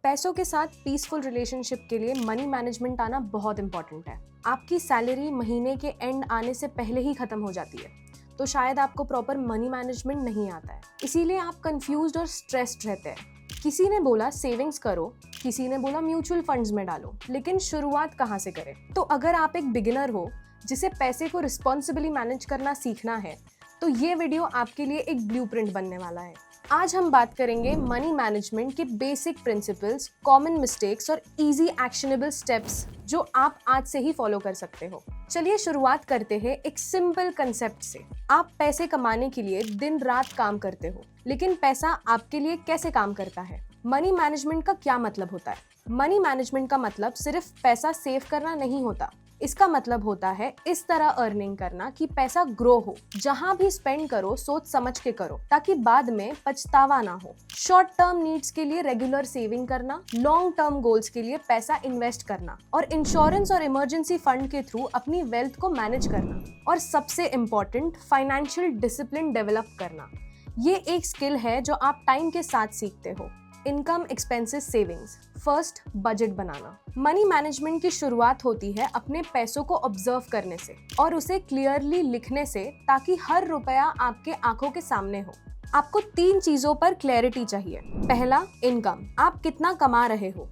पैसों के साथ पीसफुल रिलेशनशिप के लिए मनी मैनेजमेंट आना बहुत इंपॉर्टेंट है। आपकी सैलरी महीने के एंड आने से पहले ही खत्म हो जाती है, तो शायद आपको प्रॉपर मनी मैनेजमेंट नहीं आता है, इसीलिए आप कंफ्यूज्ड और स्ट्रेस्ड रहते हैं। किसी ने बोला सेविंग्स करो, किसी ने बोला म्यूचुअल फंड्स में डालो, लेकिन शुरुआत कहाँ से करें? तो अगर आप एक बिगिनर हो जिसे पैसे को रिस्पॉन्सिबली मैनेज करना सीखना है, तो ये वीडियो आपके लिए एक ब्लूप्रिंट बनने वाला है। आज हम बात करेंगे मनी मैनेजमेंट के बेसिक प्रिंसिपल्स, कॉमन मिस्टेक्स और इजी एक्शनेबल स्टेप्स जो आप आज से ही फॉलो कर सकते हो। चलिए शुरुआत करते हैं एक सिंपल कंसेप्ट से। आप पैसे कमाने के लिए दिन रात काम करते हो, लेकिन पैसा आपके लिए कैसे काम करता है? मनी मैनेजमेंट का क्या मतलब होता है? मनी मैनेजमेंट का मतलब सिर्फ पैसा सेव करना नहीं होता। इसका मतलब होता है इस तरह अर्निंग करना कि पैसा ग्रो हो। जहां भी स्पेंड करो सोच समझ के करो, ताकि बाद में पछतावा ना हो। शॉर्ट टर्म नीड्स के लिए रेगुलर सेविंग करना, लॉन्ग टर्म गोल्स के लिए पैसा इन्वेस्ट करना और इंश्योरेंस और इमरजेंसी फंड के थ्रू अपनी वेल्थ को मैनेज करना। और सबसे इम्पोर्टेंट, फाइनेंशियल डिसिप्लिन डेवलप करना। ये एक स्किल है जो आप टाइम के साथ सीखते हो। Income, expenses, savings. First, budget बनाना। मनी मैनेजमेंट की शुरुआत होती है अपने पैसों को ऑब्जर्व करने से और उसे क्लियरली लिखने से, ताकि हर रुपया आपके आंखों के सामने हो। आपको 3 चीजों पर क्लैरिटी चाहिए। पहला, इनकम। आप कितना कमा रहे हो?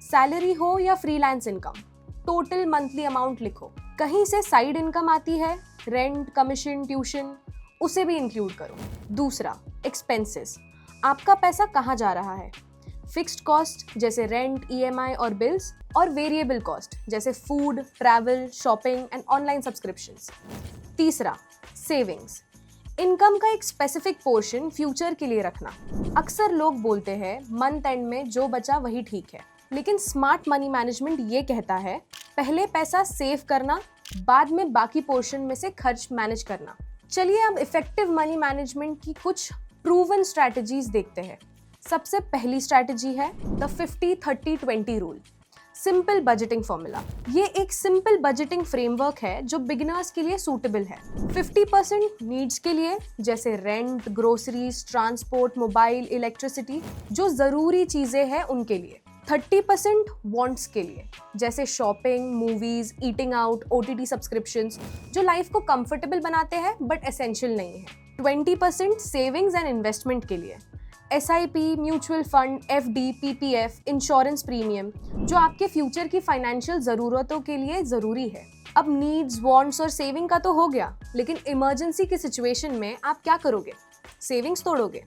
सैलरी हो या freelance income? Total monthly amount लिखो। कहीं से साइड इनकम आती है, रेंट, कमीशन, ट्यूशन, उसे भी इंक्लूड करो। दूसरा, एक्सपेंसेस। आपका पैसा कहाँ जा रहा है? फिक्स्ड कॉस्ट जैसे रेंट, ईएमआई और बिल्स, और वेरिएबल कॉस्ट जैसे food, travel, shopping and online subscriptions. तीसरा, सेविंग्स। इनकम का एक स्पेसिफिक पोर्शन फ्यूचर के लिए रखना। अक्सर लोग बोलते हैं मंथ एंड में जो बचा वही ठीक है, लेकिन स्मार्ट मनी मैनेजमेंट ये कहता है पहले पैसा सेव करना, बाद में बाकी पोर्शन में से खर्च मैनेज करना। चलिए अब इफेक्टिव मनी मैनेजमेंट की कुछ प्रूवन स्ट्रैटेजीज देखते हैं। सबसे पहली स्ट्रैटेजी है the 50-30-20 rule. Simple budgeting formula. ये एक सिंपल बजटिंग फ्रेमवर्क है जो बिगिनर्स के लिए सूटेबल है। 50% नीड्स के लिए, जैसे rent, groceries, transport, mobile, electricity, जो जरूरी चीजें हैं उनके लिए। 30% वांट्स के लिए, जैसे shopping, movies, eating out, OTT subscriptions, जो लाइफ को कंफर्टेबल बनाते हैं बट एसेंशियल नहीं है। 20% सेविंग्स एंड इन्वेस्टमेंट के लिए, SIP, mutual fund, FD, PPF, insurance premium, जो आपके फ्यूचर की फाइनेंशियल ज़रूरतों के लिए ज़रूरी है। अब नीड्स, वांट्स और सेविंग का तो हो गया, लेकिन इमरजेंसी की सिचुएशन में आप क्या करोगे? सेविंग्स तोड़ोगे?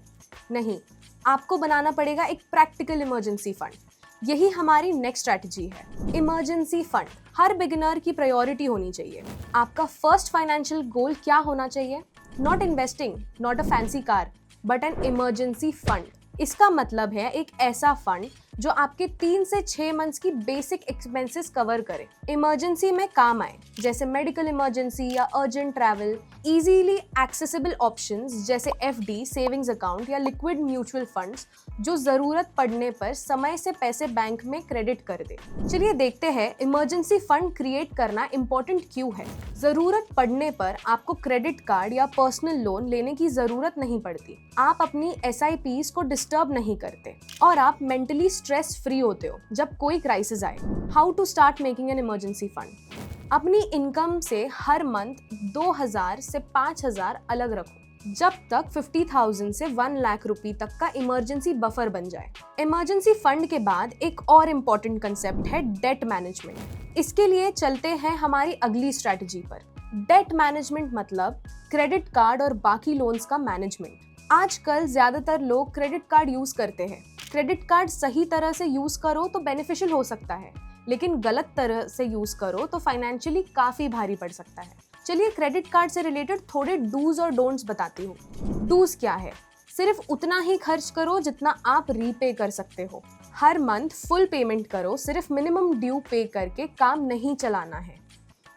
नहीं, आपको बनाना पड़ेगा एक प्रैक्टिकल इमरजेंसी फंड। यही हमारी नेक्स्ट स्ट्रैटेजी है, इमरजेंसी फंड। हर बिगिनर की प्रायोरिटी होनी चाहिए। आपका फर्स्ट फाइनेंशियल गोल क्या होना चाहिए? Not investing, not a fancy car, but N emergency fund. इसका मतलब है एक ऐसा फंड जो आपके 3 से 6 मंथ्स की बेसिक एक्सपेंसेस कवर करे, इमरजेंसी में काम आए, जैसे मेडिकल इमरजेंसी या urgent travel. Easily accessible options जैसे FD, सेविंग्स अकाउंट या लिक्विड म्यूचुअल फंड्स, जो जरूरत पड़ने पर समय से पैसे बैंक में क्रेडिट कर दे। चलिए देखते हैं इमरजेंसी फंड क्रिएट करना इम्पोर्टेंट क्यों है। जरूरत पड़ने पर आपको क्रेडिट कार्ड या पर्सनल लोन लेने की जरूरत नहीं पड़ती। आप अपनी SIPs को डिस्टर्ब नहीं करते और आप मेंटली स्ट्रेस फ्री होते हो जब कोई क्राइसिस आए। How to start making an emergency fund. अपनी इनकम से हर मंथ 2000 से 5000 अलग रखो, जब तक 50,000 से 1 लाख रुपए तक का इमरजेंसी बफर बन जाए। इमरजेंसी फंड के बाद एक और इम्पोर्टेंट कंसेप्ट है डेट मैनेजमेंट। इसके लिए चलते हैं हमारी अगली स्ट्रैटेजी पर। डेट मैनेजमेंट मतलब क्रेडिट कार्ड और बाकी लोन्स का मैनेजमेंट। आजकल ज्यादातर लोग क्रेडिट कार्ड यूज करते हैं। क्रेडिट कार्ड सही तरह से यूज करो तो बेनिफिशियल हो सकता है, लेकिन गलत तरह से यूज करो तो फाइनेंशियली काफी भारी पड़ सकता है। चलिए क्रेडिट कार्ड से रिलेटेड थोड़े डूज और डोंट्स बताती हूँ। डूज क्या है? सिर्फ उतना ही खर्च करो जितना आप रीपे कर सकते हो। हर मंथ फुल पेमेंट करो, सिर्फ मिनिमम ड्यू पे करके काम नहीं चलाना है।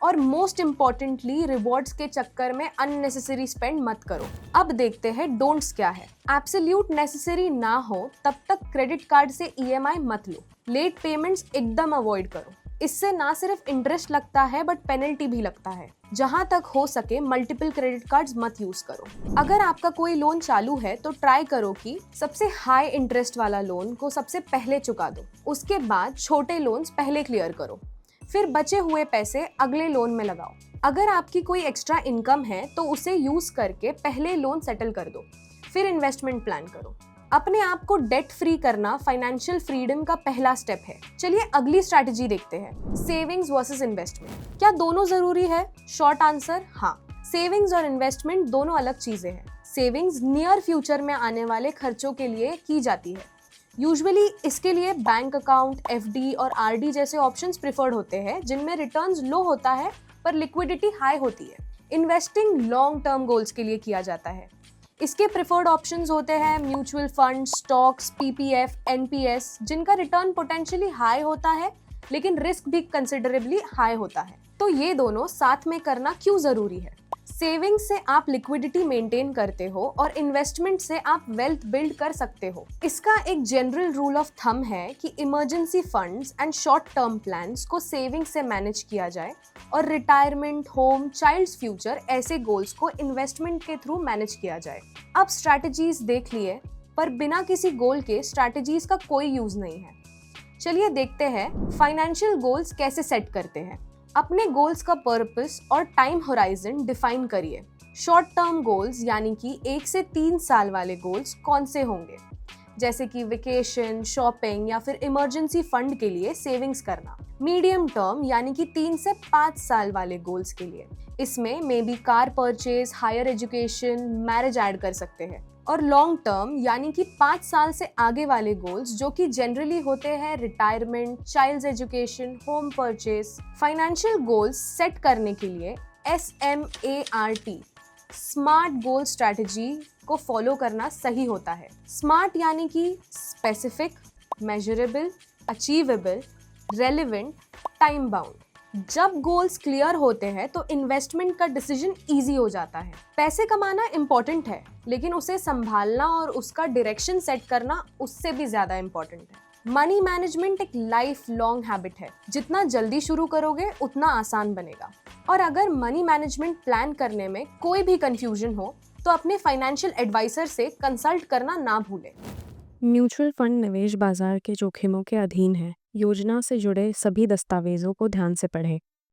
और मोस्ट इम्पॉर्टेंटली, रिवॉर्ड्स के चक्कर में अननेसेसरी स्पेंड मत करो। अब देखते हैं डोंट्स क्या है। एब्सोल्यूट नेसेसरी ना हो तब तक क्रेडिट कार्ड से EMI मत लो। लेट पेमेंट्स एकदम अवॉइड करो। इससे ना सिर्फ इंटरेस्ट लगता है बट पेनल्टी भी लगता है। जहां तक हो सके मल्टीपल क्रेडिट कार्ड्स मत यूज करो। अगर आपका कोई लोन चालू है तो ट्राई करो कि सबसे हाई इंटरेस्ट वाला लोन को सबसे पहले चुका दो। उसके बाद छोटे लोन्स पहले क्लियर करो, फिर बचे हुए पैसे अगले लोन में लगाओ। अगर आपकी कोई एक्स्ट्रा इनकम है तो उसे यूज करके पहले लोन सेटल कर दो, फिर इन्वेस्टमेंट प्लान करो। अपने आप को डेट फ्री करना फाइनेंशियल फ्रीडम का पहला स्टेप है। चलिए अगली स्ट्रैटेजी देखते हैं, सेविंग्स वर्सेस इन्वेस्टमेंट। क्या दोनों जरूरी है? शॉर्ट आंसर हाँ। सेविंग्स और इन्वेस्टमेंट दोनों अलग चीजें हैं। सेविंग्स नियर फ्यूचर में आने वाले खर्चों के लिए की जाती है। यूजुअली इसके लिए बैंक अकाउंट, एफडी और आरडी जैसे ऑप्शंस प्रिफर्ड होते हैं, जिनमें रिटर्न्स लो होता है पर लिक्विडिटी हाई होती है। इन्वेस्टिंग लॉन्ग टर्म गोल्स के लिए किया जाता है। इसके प्रिफर्ड ऑप्शंस होते हैं mutual fund, stocks, PPF, NPS, जिनका रिटर्न पोटेंशियली हाई होता है लेकिन रिस्क भी कंसिडरेबली हाई होता है। तो ये दोनों साथ में करना क्यों जरूरी है? सेविंग से आप लिक्विडिटी मेंटेन करते हो और इन्वेस्टमेंट से आप वेल्थ बिल्ड कर सकते हो। इसका एक जनरल रूल ऑफ थंब है कि emergency funds and short term plans को सेविंग से मैनेज किया जाए और रिटायरमेंट, होम, चाइल्ड्स फ्यूचर ऐसे गोल्स को इन्वेस्टमेंट के थ्रू मैनेज किया जाए। अब स्ट्रैटेजीज देख लिए, पर बिना किसी गोल के स्ट्रैटेजीज का कोई यूज नहीं है। चलिए देखते हैं फाइनेंशियल गोल्स कैसे सेट करते हैं। अपने गोल्स का पर्पस और टाइम होराइजन डिफाइन करिए। शॉर्ट टर्म गोल्स यानी कि 1 से 3 साल वाले गोल्स कौन से होंगे, जैसे कि वेकेशन, शॉपिंग या फिर इमरजेंसी फंड के लिए सेविंग्स करना। मीडियम टर्म यानी कि 3 से 5 साल वाले गोल्स के लिए इसमें maybe car purchase, higher education, marriage add कर सकते हैं। और लॉन्ग टर्म यानी कि 5 साल से आगे वाले गोल्स, जो कि जनरली होते हैं retirement, child's education, home purchase. Financial goals set करने के लिए SMART स्मार्ट गोल स्ट्रैटेजी को फॉलो करना सही होता है। स्मार्ट यानी कि specific, measurable, achievable, relevant, time bound. जब गोल्स क्लियर होते हैं तो इन्वेस्टमेंट का डिसीजन इजी हो जाता है। पैसे कमाना इम्पोर्टेंट है, लेकिन उसे संभालना और उसका डायरेक्शन सेट करना उससे भी ज्यादा इम्पोर्टेंट है। मनी मैनेजमेंट एक लाइफ लॉन्ग हैबिट है। जितना जल्दी शुरू करोगे उतना आसान बनेगा। और अगर मनी मैनेजमेंट प्लान करने में कोई भी कंफ्यूजन हो तो अपने फाइनेंशियल एडवाइजर से कंसल्ट करना ना भूलें। म्यूचुअल फंड निवेश बाजार के जोखिमों के अधीन है। योजना से जुड़े सभी दस्तावेजों को ध्यान से पढ़ें।